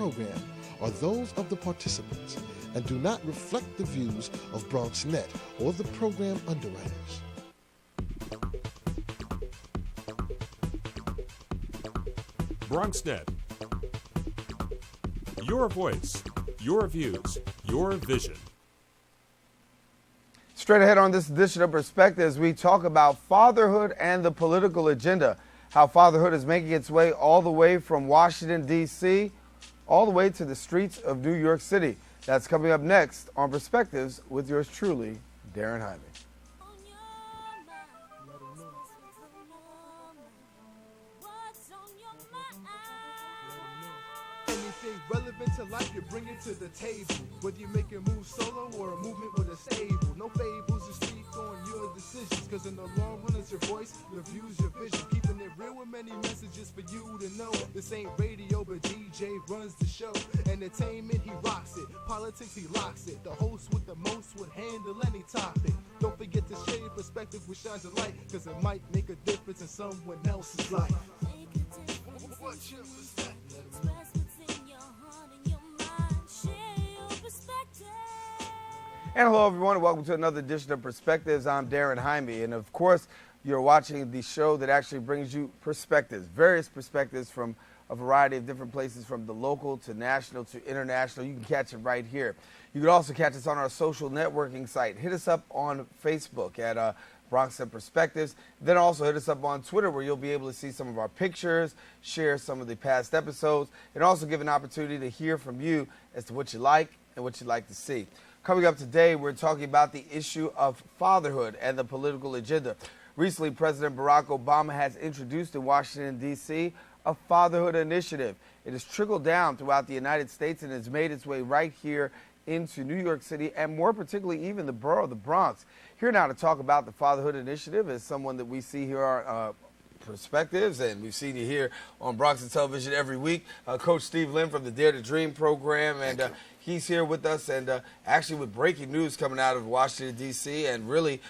program are those of the participants and do not reflect the views of BronxNet or the program underwriters. BronxNet. Your voice, your views, your vision. Straight ahead on this edition of Perspectives, we talk about fatherhood and the political agenda, how fatherhood is making its way all the way from Washington, D.C., all the way to the streets of New York City. That's coming up next on Perspectives with yours truly, Darren Hyman. Anything relevant to life, you bring it to the table. Whether you make a move solo or a movement with a stable. No fables, you speak on your decisions. Cause in the long run, it's your voice, your views, your vision. Keeping it real with many messages for you to know. This ain't radio, but DJ runs the show. Entertainment, he rocks it. Politics, he locks it. The host with the most would handle any topic. Don't forget to share your perspective, which shines a light. Cause it might make a difference in someone else's life. What's your perspective? And hello, everyone, and welcome to another edition of Perspectives. I'm Darren Hyme, and of course, you're watching the show that actually brings you perspectives, various perspectives from a variety of different places, from the local to national to international. You can catch it right here. You can also catch us on our social networking site. Hit us up on Facebook at BronxNet Perspectives. Then also hit us up on Twitter, where you'll be able to see some of our pictures, share some of the past episodes, and also give an opportunity to hear from you as to what you like and what you'd like to see. Coming up today, we're talking about the issue of fatherhood and the political agenda. Recently, President Barack Obama has introduced in Washington, D.C., a fatherhood initiative. It has trickled down throughout the United States and has made its way right here into New York City, and more particularly even the borough of the Bronx. Here now to talk about the fatherhood initiative is someone that we see here on Perspectives, and we've seen you here on Bronx Television every week. Coach Steve Lynn from the Dare to Dream program, and he's here with us, and actually with breaking news coming out of Washington, D.C., and really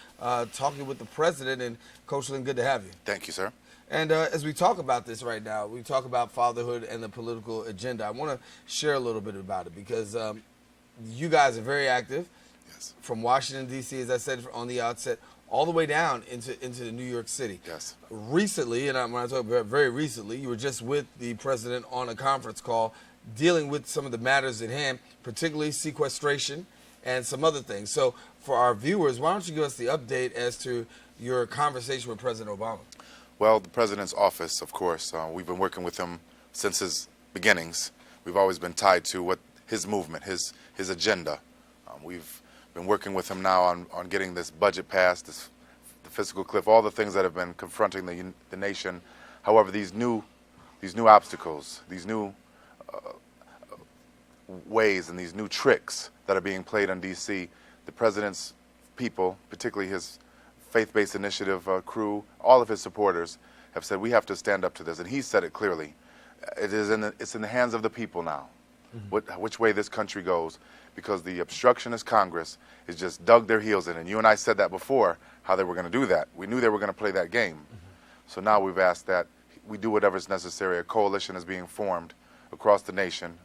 talking with the president. And Coach Lynn, good to have you. Thank you, sir. And as we talk about this right now, we talk about fatherhood and the political agenda. I want to share a little bit about it because you guys are very active. Yes. From Washington, D.C., as I said on the outset, all the way down into New York City. Yes. Recently, and when I talk about very recently, you were just with the president on a conference call dealing with some of the matters at hand, particularly sequestration and some other things. So for our viewers, why don't you give us the update as to your conversation with President Obama? Well, the president's office, of course, we've been working with him since his beginnings. We've always been tied to what his movement, his agenda. We've been working with him now on getting this budget passed, the fiscal cliff, all the things that have been confronting the nation. However, these new obstacles, these new ways and these new tricks that are being played on D.C., the president's people, particularly his faith-based initiative crew, all of his supporters have said we have to stand up to this, and he said it clearly. It's in the hands of the people now, which way this country goes, because the obstructionist Congress has just dug their heels in, and you and I said that before, how they were going to do that. We knew they were going to play that game. So now we've asked that we do whatever's necessary. A coalition is being formed across the nation,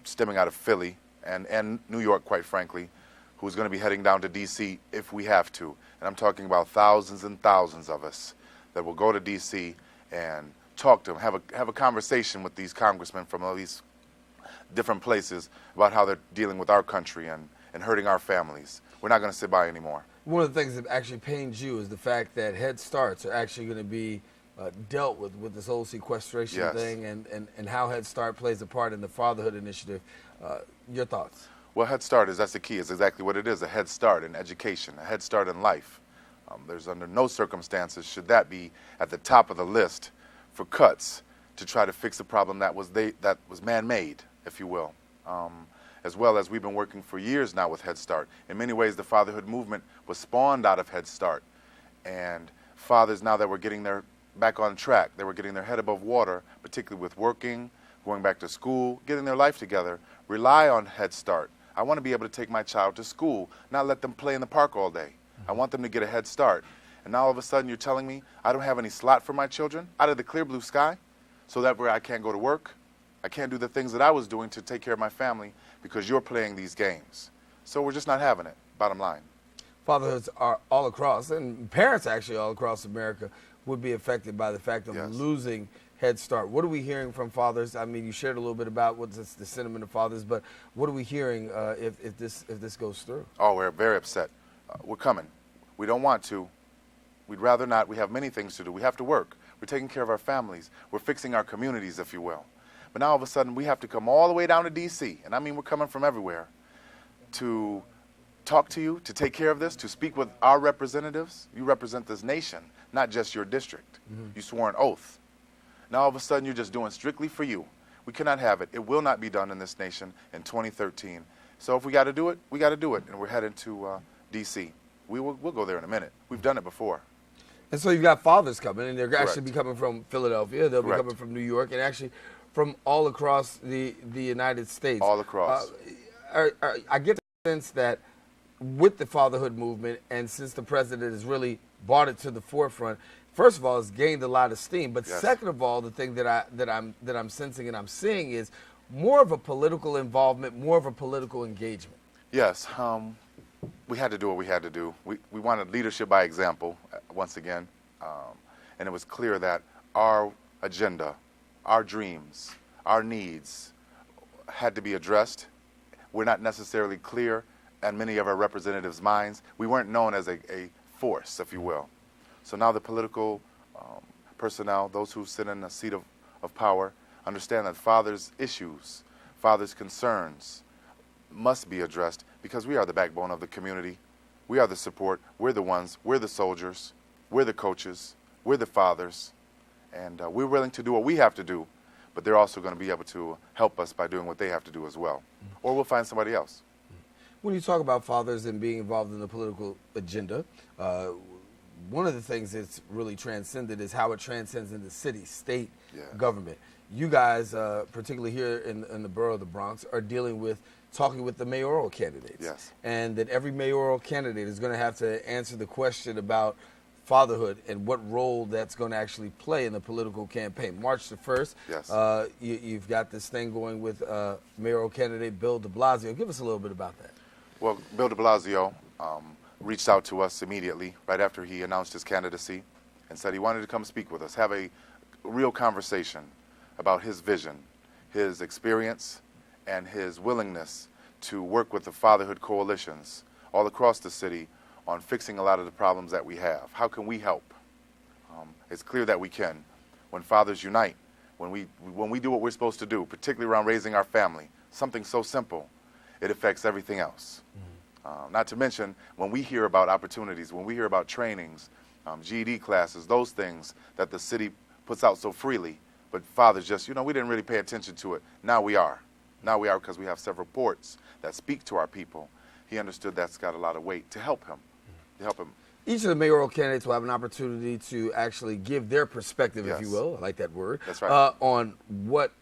stemming out of Philly and New York, quite frankly, who's going to be heading down to D.C. if we have to. And I'm talking about thousands and thousands of us that will go to D.C. and talk to them, have a conversation with these congressmen from all these different places about how they're dealing with our country and hurting our families. We're not going to sit by anymore. One of the things that actually pains you is the fact that Head Starts are actually going to be dealt with this whole sequestration thing and how Head Start plays a part in the fatherhood initiative. Your thoughts? Well, Head Start that's the key. It's exactly what it is, a head start in education, a head start in life. There's under no circumstances should that be at the top of the list for cuts to try to fix a problem that was man-made, if you will. As well as we've been working for years now with Head Start. In many ways, the fatherhood movement was spawned out of Head Start. And fathers, now that were getting back on track, they were getting their head above water, particularly with working, going back to school, getting their life together, rely on Head Start. I want to be able to take my child to school, not let them play in the park all day. I want them to get a head start. And now all of a sudden you're telling me I don't have any slot for my children out of the clear blue sky so that way I can't go to work? I can't do the things that I was doing to take care of my family because you're playing these games. So we're just not having it, bottom line. Fatherhoods are all across, and parents actually all across America would be affected by the fact of losing Head Start. What are we hearing from fathers? I mean, you shared a little bit about what's the sentiment of fathers, but what are we hearing if this goes through? Oh, we're very upset. We're coming. We don't want to. We'd rather not. We have many things to do. We have to work. We're taking care of our families. We're fixing our communities, if you will. But now all of a sudden we have to come all the way down to D.C., and I mean we're coming from everywhere, to talk to you, to take care of this, to speak with our representatives. You represent this nation, not just your district. You swore an oath. Now all of a sudden you're just doing strictly for you. We cannot have it. It will not be done in this nation in 2013. So if we got to do it, we got to do it, and we're heading to D.C. We'll go there in a minute. We've done it before. And so you've got fathers coming, and they're Correct. actually be coming from Philadelphia. They'll Correct. be coming from New York, and actually from all across the United States. All across. I get the sense that with the fatherhood movement, and since the president has really brought it to the forefront, first of all, it's gained a lot of steam. But Yes. second of all, the thing that I'm sensing and I'm seeing is more of a political involvement, more of a political engagement. Yes, we had to do what we had to do. We wanted leadership by example, once again, and it was clear that our agenda, our dreams, our needs had to be addressed. We're not necessarily clear in many of our representatives' minds. We weren't known as a force, if you will. So now the political personnel, those who sit in a seat of power, understand that fathers' issues, fathers' concerns must be addressed because we are the backbone of the community. We are the support. We're the ones. We're the soldiers. We're the coaches. We're the fathers. And we're willing to do what we have to do, but they're also going to be able to help us by doing what they have to do as well. Or we'll find somebody else. When you talk about fathers and being involved in the political agenda, one of the things that's really transcended is how it transcends into city, state, government. You guys, particularly here in the borough of the Bronx, are dealing with talking with the mayoral candidates. Yes. And that every mayoral candidate is going to have to answer the question about fatherhood and what role that's going to actually play in the political campaign. March the 1st, Yes. You've got this thing going with mayoral candidate Bill de Blasio. Give us a little bit about that. Well, Bill de Blasio reached out to us immediately right after he announced his candidacy and said he wanted to come speak with us, have a real conversation about his vision, his experience, and his willingness to work with the fatherhood coalitions all across the city on fixing a lot of the problems that we have. How can we help? It's clear that we can. When fathers unite, when we do what we're supposed to do, particularly around raising our family, something so simple, it affects everything else. Not to mention, when we hear about opportunities, when we hear about trainings, GED classes, those things that the city puts out so freely, but fathers just, we didn't really pay attention to it. Now we are. Now we are because we have several ports that speak to our people. He understood that's got a lot of weight to help him. Each of the mayoral candidates will have an opportunity to actually give their perspective, Yes. if you will, I like that word, That's right. on what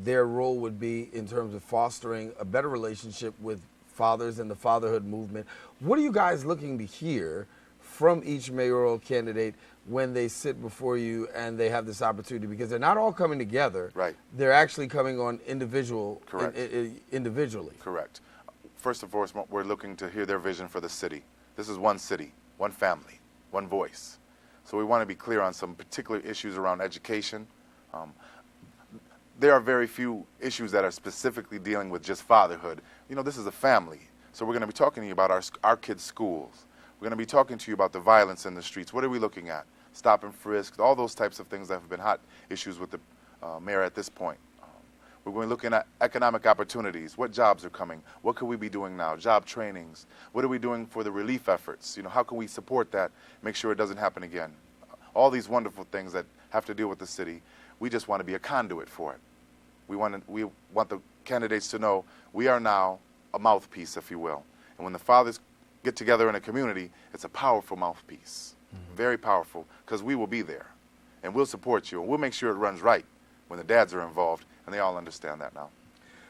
their role would be in terms of fostering a better relationship with fathers and the fatherhood movement. What are you guys looking to hear from each mayoral candidate when they sit before you and they have this opportunity? Because they're not all coming together. Right. They're actually coming on individually. Correct. First and foremost, we're looking to hear their vision for the city. This is one city, one family, one voice. So we want to be clear on some particular issues around education. There are very few issues that are specifically dealing with just fatherhood. This is a family. So we're going to be talking to you about our kids' schools. We're going to be talking to you about the violence in the streets. What are we looking at? Stop and frisk, all those types of things that have been hot issues with the mayor at this point. We're going to be looking at economic opportunities. What jobs are coming? What could we be doing now? Job trainings. What are we doing for the relief efforts? How can we support that, make sure it doesn't happen again? All these wonderful things that have to deal with the city, we just want to be a conduit for it. We want the candidates to know we are now a mouthpiece, if you will. And when the fathers get together in a community, it's a powerful mouthpiece, very powerful, because we will be there, and we'll support you, and we'll make sure it runs right when the dads are involved, and they all understand that now.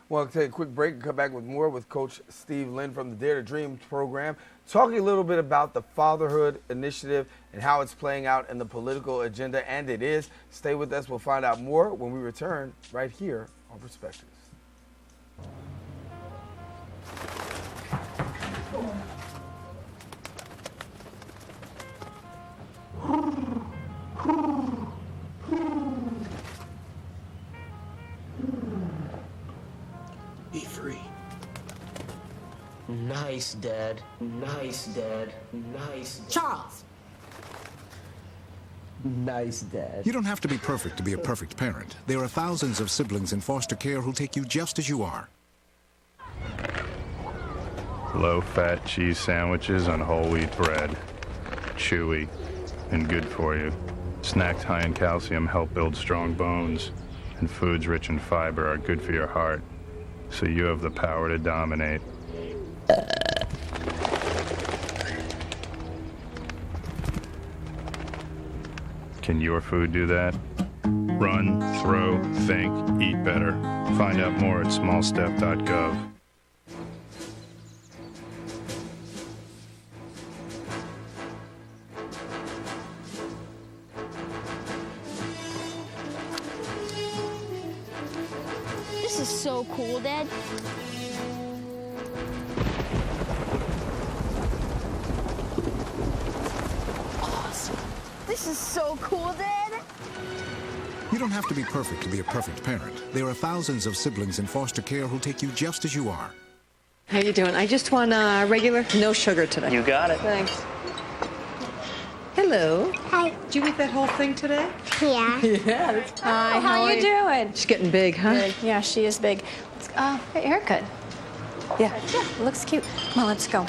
Well, I'll take a quick break and come back with more with Coach Steve Lynn from the Dare to Dream program, talking a little bit about the Fatherhood Initiative and how it's playing out in the political agenda, and it is. Stay with us. We'll find out more when we return right here on Perspectives. Be free. Nice, Dad. Nice, Dad. Nice, Dad. Charles! Nice, Dad. You don't have to be perfect to be a perfect parent. There are thousands of siblings in foster care who'll take you just as you are. Low-fat cheese sandwiches on whole wheat bread. Chewy and good for you. Snacks high in calcium help build strong bones. And foods rich in fiber are good for your heart. So you have the power to dominate. Can your food do that? Run, throw, think, eat better. Find out more at smallstep.gov. This is so cool, Dad. Awesome. This is so cool, Dad. You don't have to be perfect to be a perfect parent. There are thousands of siblings in foster care who'll take you just as you are. How you doing? I just want regular, no sugar today. You got it. Thanks. Hello. Hi. Did you eat that whole thing today? Yeah. Yeah. That's Hi, how you doing? She's getting big, huh? Good. Yeah, she is big. Great haircut. Yeah. Yeah, looks cute. Well, let's go.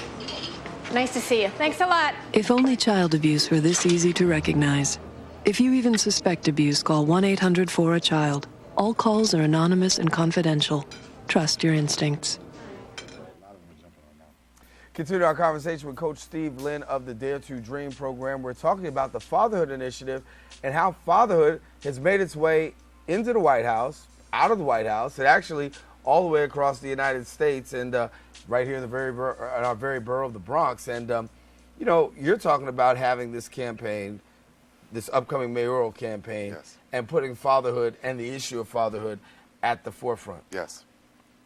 Nice to see you. Thanks a lot. If only child abuse were this easy to recognize. If you even suspect abuse, call 1-800-4-A-CHILD. All calls are anonymous and confidential. Trust your instincts. Continue our conversation with Coach Steve Lynn of the Dare to Dream program. We're talking about the Fatherhood Initiative and how fatherhood has made its way into the White House, out of the White House, and actually all the way across the United States, and right here in our very borough of the Bronx. And you know, you're talking about having this campaign, this upcoming mayoral campaign, Yes. and putting fatherhood and the issue of fatherhood at the forefront. Yes.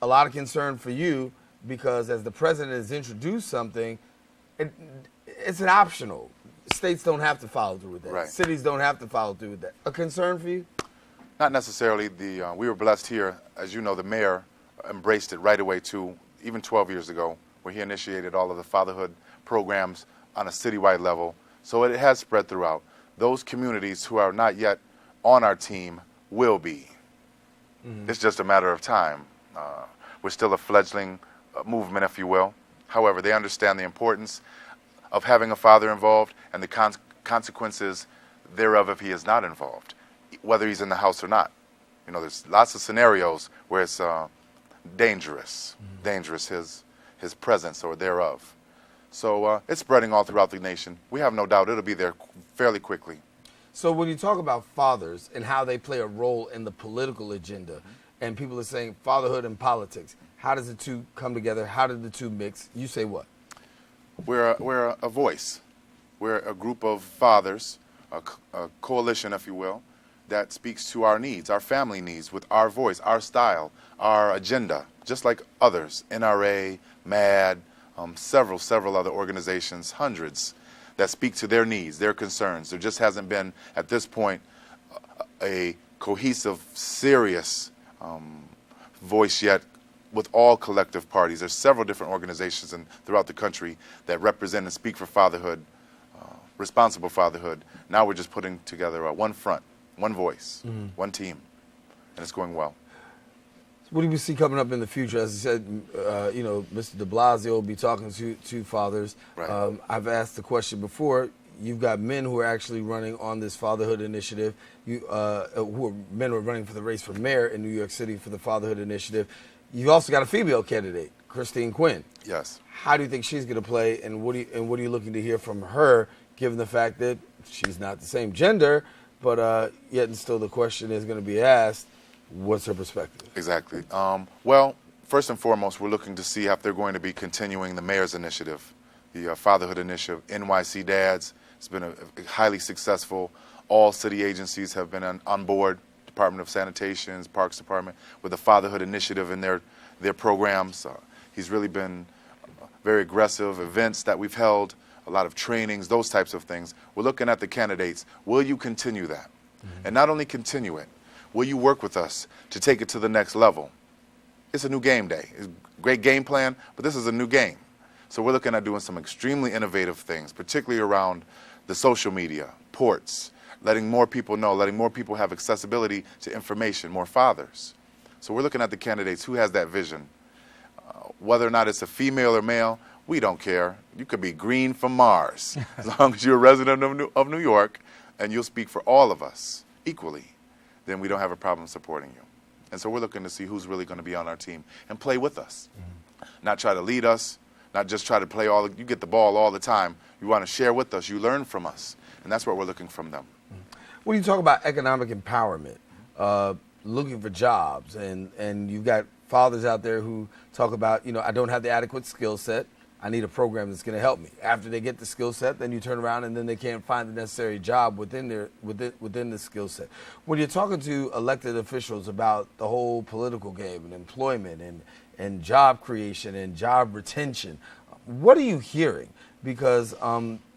A lot of concern for you, because as the president has introduced something, it's an optional. States don't have to follow through with that. Right. Cities don't have to follow through with that. A concern for you? Not necessarily. We were blessed here. As you know, the mayor embraced it right away, too, even 12 years ago, where he initiated all of the fatherhood programs on a citywide level. So it has spread throughout. Those communities who are not yet on our team will be. Mm-hmm. It's just a matter of time. We're still a fledgling movement, if you will. However, they understand the importance of having a father involved and the consequences thereof if he is not involved, whether he's in the house or not. You know, there's lots of scenarios where it's dangerous, his presence or thereof. So it's spreading all throughout the nation. We have no doubt it'll be there fairly quickly. So when you talk about fathers and how they play a role in the political agenda, and people are saying fatherhood and politics, how does the two come together? How do the two mix? You say what? We're a voice. We're a group of fathers, a coalition, if you will, that speaks to our needs, our family needs, with our voice, our style, our agenda, just like others, NRA, MAD, several other organizations, hundreds, that speak to their needs, their concerns. There just hasn't been, at this point, a cohesive, serious voice yet with all collective parties. There's several different organizations throughout the country that represent and speak for fatherhood, responsible fatherhood. Now we're just putting together one front, one voice, one team, and it's going well. What do you see coming up in the future? As I said, you know, Mr. de Blasio will be talking to fathers. Right. I've asked the question before. You've got men who are actually running on this fatherhood initiative. Men who are running for the race for mayor in New York City for the fatherhood initiative. You've also got a female candidate, Christine Quinn. Yes. How do you think she's going to play, and what are you looking to hear from her, given the fact that she's not the same gender, but yet and still the question is going to be asked, what's her perspective? Exactly. Well, first and foremost, we're looking to see if they're going to be continuing the mayor's initiative, the fatherhood initiative, NYC Dads. It's been a highly successful. All city agencies have been on board to Department of Sanitation, Parks Department, with the Fatherhood Initiative and their programs. He's really been very aggressive. Events that we've held, a lot of trainings, those types of things. We're looking at the candidates. Will you continue that? And not only continue it, will you work with us to take it to the next level? It's a new game day. It's a great game plan, but this is a new game. So we're looking at doing some extremely innovative things, particularly around the social media, ports, letting more people know, letting more people have accessibility to information, more fathers. So we're looking at the candidates who has that vision. Whether or not it's a female or male, we don't care. You could be green from Mars, as long as you're a resident of New York and you'll speak for all of us equally, then we don't have a problem supporting you. And so we're looking to see who's really going to be on our team and play with us. Not try to lead us, not just try to play you get the ball all the time. You want to share with us, you learn from us. And that's what we're looking from them. When you talk about economic empowerment, looking for jobs, and you've got fathers out there who talk about, I don't have the adequate skill set. I need a program that's going to help me. After they get the skill set, then you turn around and then they can't find the necessary job within the skill set. When you're talking to elected officials about the whole political game and employment and job creation and job retention, what are you hearing? Because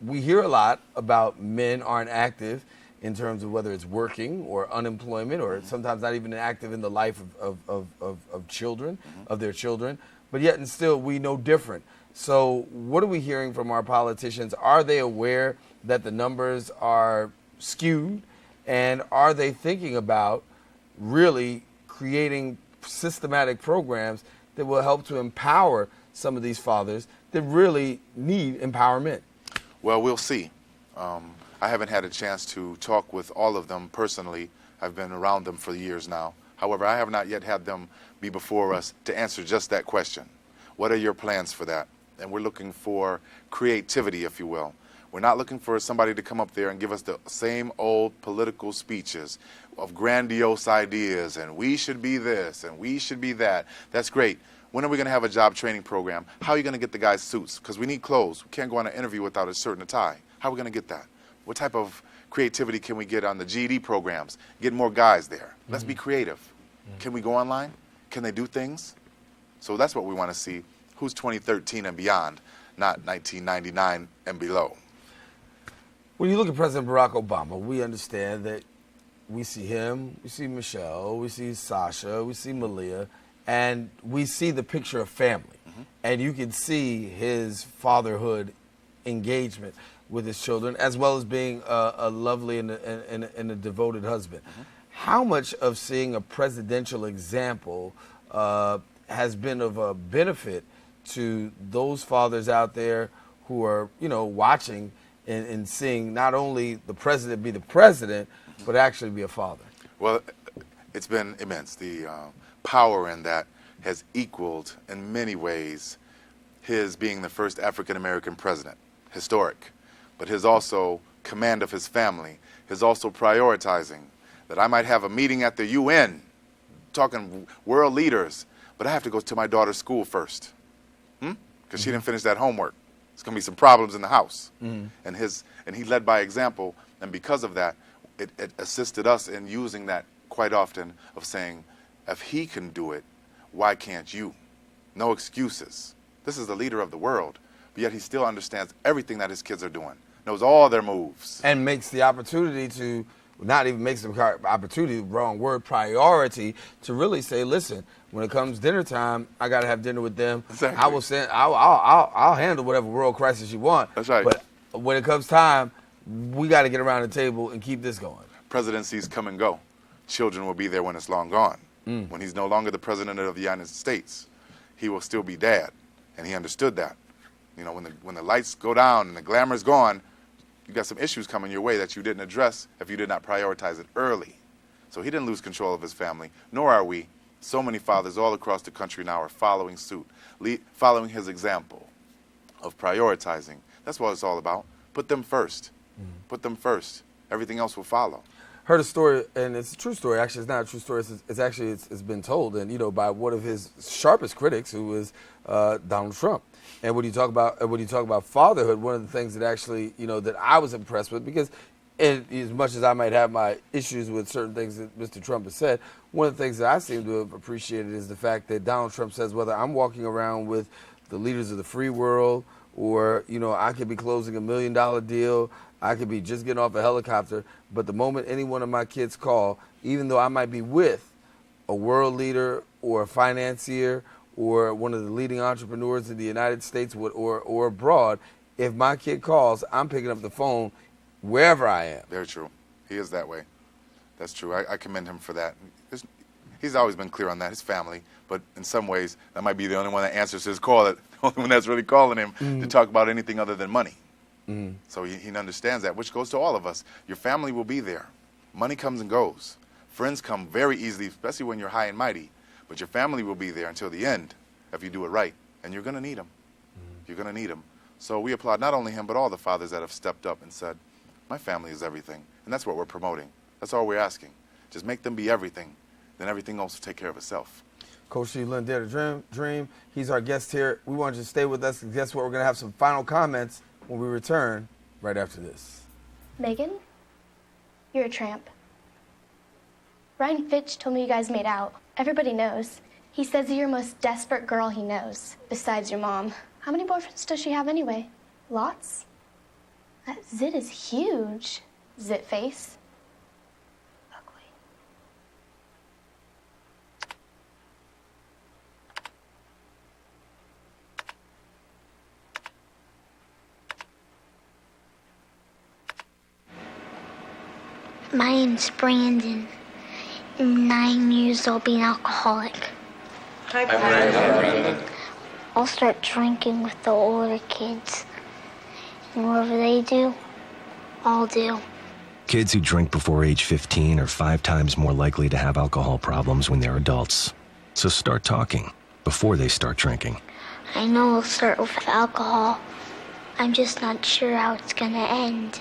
we hear a lot about men aren't active in terms of whether it's working or unemployment, or sometimes not even active in the life of children, of their children, but yet and still we know different. So what are we hearing from our politicians? Are they aware that the numbers are skewed? And are they thinking about really creating systematic programs that will help to empower some of these fathers that really need empowerment? Well, we'll see. I haven't had a chance to talk with all of them personally. I've been around them for years now. However, I have not yet had them be before us to answer just that question. What are your plans for that? And we're looking for creativity, if you will. We're not looking for somebody to come up there and give us the same old political speeches of grandiose ideas, and we should be this, and we should be that. That's great. When are we going to have a job training program? How are you going to get the guys suits? Because we need clothes. We can't go on an interview without a shirt and a tie. How are we going to get that? What type of creativity can we get on the GED programs? Get more guys there. Let's be creative. Can we go online? Can they do things? So that's what we want to see. Who's 2013 and beyond, not 1999 and below. When you look at President Barack Obama, we understand that we see him, we see Michelle, we see Sasha, we see Malia, and we see the picture of family. And you can see his fatherhood engagement with his children, as well as being a lovely and a devoted husband. How much of seeing a presidential example has been of a benefit to those fathers out there who are, watching and seeing not only the president be the president, but actually be a father? Well, it's been immense. The power in that has equaled, in many ways, his being the first African-American president. Historic. But his also command of his family, his also prioritizing that I might have a meeting at the UN, talking world leaders, but I have to go to my daughter's school first. Because she didn't finish that homework. There's going to be some problems in the house. And he led by example, and because of that, it assisted us in using that quite often of saying, if he can do it, why can't you? No excuses. This is the leader of the world, but yet he still understands everything that his kids are doing, knows all their moves. And makes the opportunity to, not even makes the opportunity, wrong word, priority, to really say, listen, when it comes dinner time, I got to have dinner with them. Exactly. I will send, I'll handle whatever world crisis you want. That's right. But when it comes time, we got to get around the table and keep this going. Presidencies come and go. Children will be there when it's long gone. When he's no longer the president of the United States, he will still be dad. And he understood that. When the lights go down and the glamour's gone, you got some issues coming your way that you didn't address if you did not prioritize it early. So he didn't lose control of his family, nor are we. So many fathers all across the country now are following suit, following his example of prioritizing. That's what it's all about. Put them first. Put them first. Everything else will follow. Heard a story, and it's a true story. Actually, it's not a true story. It's been told, and by one of his sharpest critics, who was Donald Trump. And when you talk about fatherhood, one of the things that actually that I was impressed with, because And as much as I might have my issues with certain things that Mr. Trump has said, one of the things that I seem to have appreciated is the fact that Donald Trump says whether I'm walking around with the leaders of the free world or, I could be closing $1 million deal, I could be just getting off a helicopter, but the moment any one of my kids call, even though I might be with a world leader or a financier or one of the leading entrepreneurs in the United States or abroad, if my kid calls, I'm picking up the phone wherever I am. Very true. He is that way. That's true. I commend him for that. He's always been clear on that, his family, but in some ways, that might be the only one that answers his call, the only one that's really calling him to talk about anything other than money. So he understands that, which goes to all of us. Your family will be there. Money comes and goes. Friends come very easily, especially when you're high and mighty. But your family will be there until the end if you do it right. And you're going to need them. You're going to need them. So we applaud not only him, but all the fathers that have stepped up and said, my family is everything. And that's what we're promoting. That's all we're asking. Just make them be everything. Then everything else will take care of itself. Coach Steve Lynn, Dare to Dream. He's our guest here. We want you to stay with us because guess what? We're going to have some final comments when we return right after this. Megan, you're a tramp. Ryan Fitch told me you guys made out. Everybody knows. He says you're the most desperate girl he knows, besides your mom. How many boyfriends does she have anyway? Lots? That zit is huge. Zit face. Ugly. My name's Brandon. I'm 9 years old, being alcoholic. Hi, Brandon. I'll start drinking with the older kids. And whatever they do, I'll do. Kids who drink before age 15 are 5 times more likely to have alcohol problems when they're adults. So start talking before they start drinking. I know it'll start with alcohol. I'm just not sure how it's gonna end.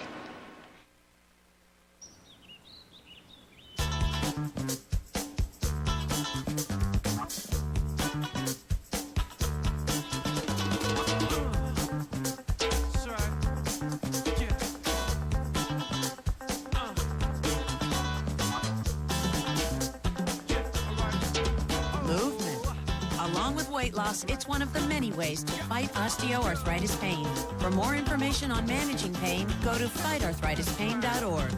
It's one of the many ways to fight osteoarthritis pain. For more information on managing pain, go to fightarthritispain.org.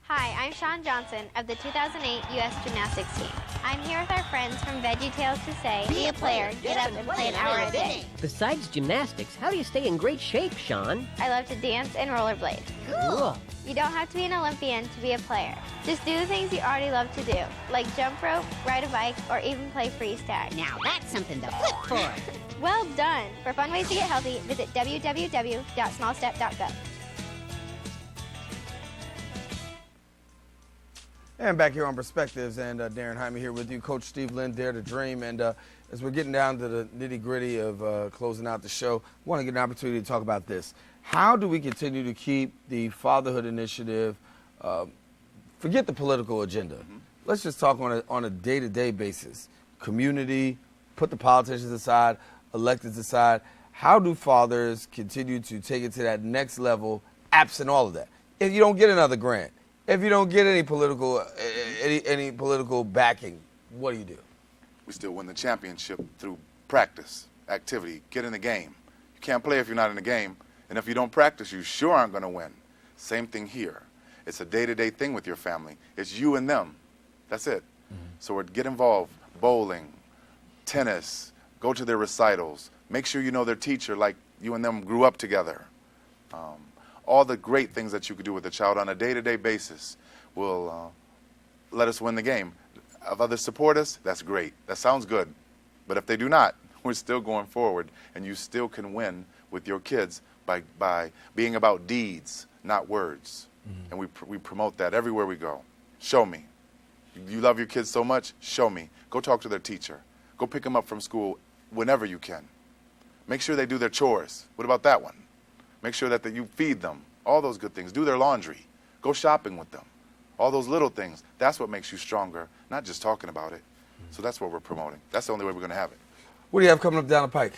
Hi, I'm Sean Johnson of the 2008 U.S. Gymnastics team. I'm here with our friends from VeggieTales to say, be a player, get up and play an hour a day. Besides gymnastics, how do you stay in great shape, Sean? I love to dance and rollerblade. Cool. You don't have to be an Olympian to be a player. Just do the things you already love to do, like jump rope, ride a bike, or even play freeze tag. Now that's something to flip for. Well done. For fun ways to get healthy, visit www.smallstep.gov. And back here on Perspectives, and Darren Hyman here with you, Coach Steve Lynn, Dare to Dream. And as we're getting down to the nitty-gritty of closing out the show, I want to get an opportunity to talk about this. How do we continue to keep the fatherhood initiative, forget the political agenda. Let's just talk on a day-to-day basis. Community, put the politicians aside, electeds aside. How do fathers continue to take it to that next level, absent all of that? If you don't get another grant, if you don't get any political backing, what do you do? We still win the championship through practice, activity, get in the game. You can't play if you're not in the game, and if you don't practice, you sure aren't going to win. Same thing here. It's a day-to-day thing with your family. It's you and them. That's it. So get involved. Bowling, tennis, go to their recitals. Make sure you know their teacher like you and them grew up together. All the great things that you could do with a child on a day-to-day basis will let us win the game. If others support us, that's great. That sounds good. But if they do not, we're still going forward, and you still can win with your kids by being about deeds, not words. And we promote that everywhere we go. Show me. You love your kids so much, show me. Go talk to their teacher. Go pick them up from school whenever you can. Make sure they do their chores. What about that one? Make sure that you feed them. All those good things. Do their laundry. Go shopping with them. All those little things. That's what makes you stronger, not just talking about it. So that's what we're promoting. That's the only way we're going to have it. What do you have coming up down the pike?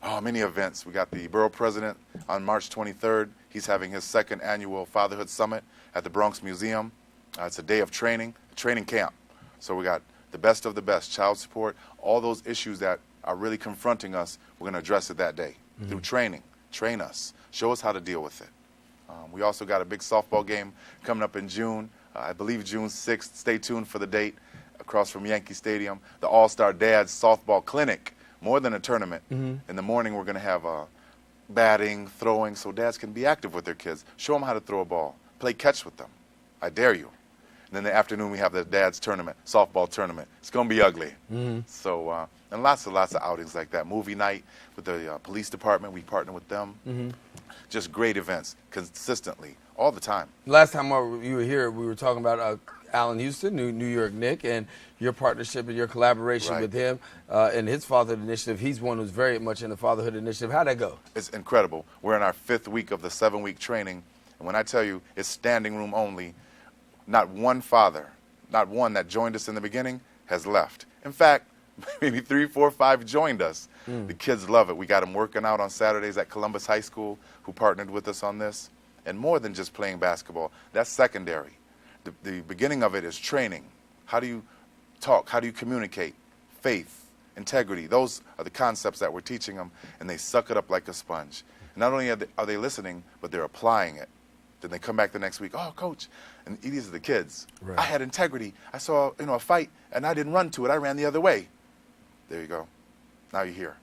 Oh, many events. We got the borough president on March 23rd. He's having his second annual Fatherhood Summit at the Bronx Museum. It's a day of training, a training camp. So we got the best of the best, child support, all those issues that are really confronting us, we're going to address it that day through training. Train us. Show us how to deal with it. We also got a big softball game coming up in June, I believe June 6th. Stay tuned for the date across from Yankee Stadium. The All-Star Dads Softball Clinic, more than a tournament. In the morning, we're going to have batting, throwing, so dads can be active with their kids. Show them how to throw a ball. Play catch with them. I dare you. And then in the afternoon, we have the dads tournament, softball tournament. It's going to be ugly. So, and lots of outings like that. Movie night with the police department. We partner with them. Just great events, consistently, all the time. Last time you were here, we were talking about Allen Houston, New York Nick, and your partnership and your collaboration with him and his Fatherhood Initiative. He's one who's very much in the Fatherhood Initiative. How'd that go? It's incredible. We're in our 5th week of the 7-week training, and when I tell you it's standing room only, not one father, not one that joined us in the beginning has left. In fact, maybe 3, 4, 5 joined us. The kids love it. We got them working out on Saturdays at Columbus High School, who partnered with us on this. And more than just playing basketball, that's secondary. The beginning of it is training. How do you talk? How do you communicate? Faith, integrity. Those are the concepts that we're teaching them, and they suck it up like a sponge. And not only are they listening, but they're applying it. Then they come back the next week, oh, coach, and these are the kids. I had integrity. I saw a fight, and I didn't run to it. I ran the other way. There you go. Now you're here.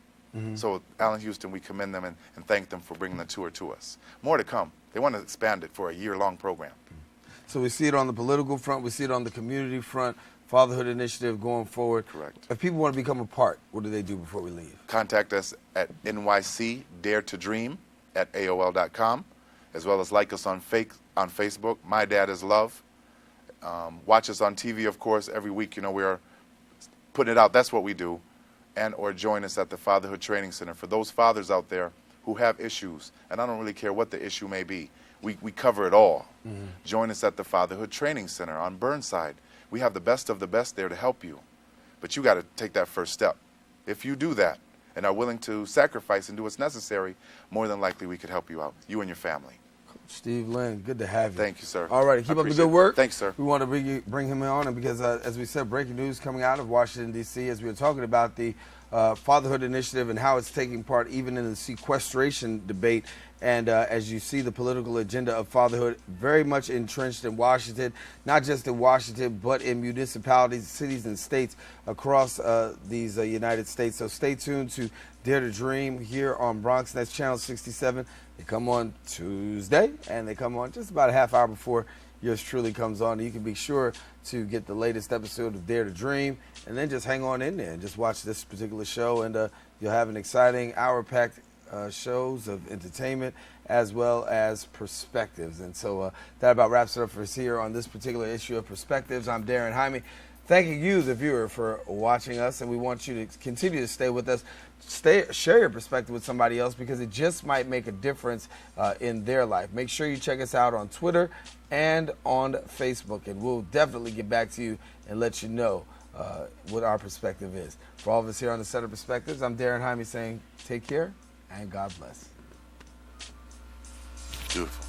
So Allen Houston, we commend them and thank them for bringing the tour to us. More to come. They want to expand it for a year-long program. So we see it on the political front. We see it on the community front. Fatherhood Initiative going forward. Correct. If people want to become a part, what do they do before we leave? Contact us at nycdaretodream@aol.com, as well as like us on Facebook. My Dad is Love. Watch us on TV, of course, every week. We're putting it out. That's what we do. And or join us at the Fatherhood Training Center. For those fathers out there who have issues, and I don't really care what the issue may be, we cover it all. Join us at the Fatherhood Training Center on Burnside. We have the best of the best there to help you. But you got to take that first step. If you do that and are willing to sacrifice and do what's necessary, more than likely we could help you out, you and your family. Steve Lynn, good to have you. Thank you, sir. All right, keep up the good work. Thanks, sir. We want to bring him on, and because, as we said, breaking news coming out of Washington, D.C., as we were talking about the Fatherhood Initiative and how it's taking part even in the sequestration debate. And as you see, the political agenda of fatherhood very much entrenched in Washington, not just in Washington, but in municipalities, cities, and states across these United States. So stay tuned to Dare to Dream here on Bronx. That's Channel 67. They come on Tuesday, and they come on just about a half hour before yours truly comes on. You can be sure to get the latest episode of Dare to Dream, and then just hang on in there and just watch this particular show, and you'll have an exciting hour-packed shows of entertainment as well as perspectives. And so that about wraps it up for us here on this particular issue of Perspectives. I'm Darren Jaime. Thanking you, the viewer, for watching us, and we want you to continue to stay with us. Share your perspective with somebody else, because it just might make a difference in their life. Make sure you check us out on Twitter and on Facebook, and we'll definitely get back to you and let you know what our perspective is. For all of us here on the Set of Perspectives, I'm Darren Jaime saying take care and God bless. Beautiful.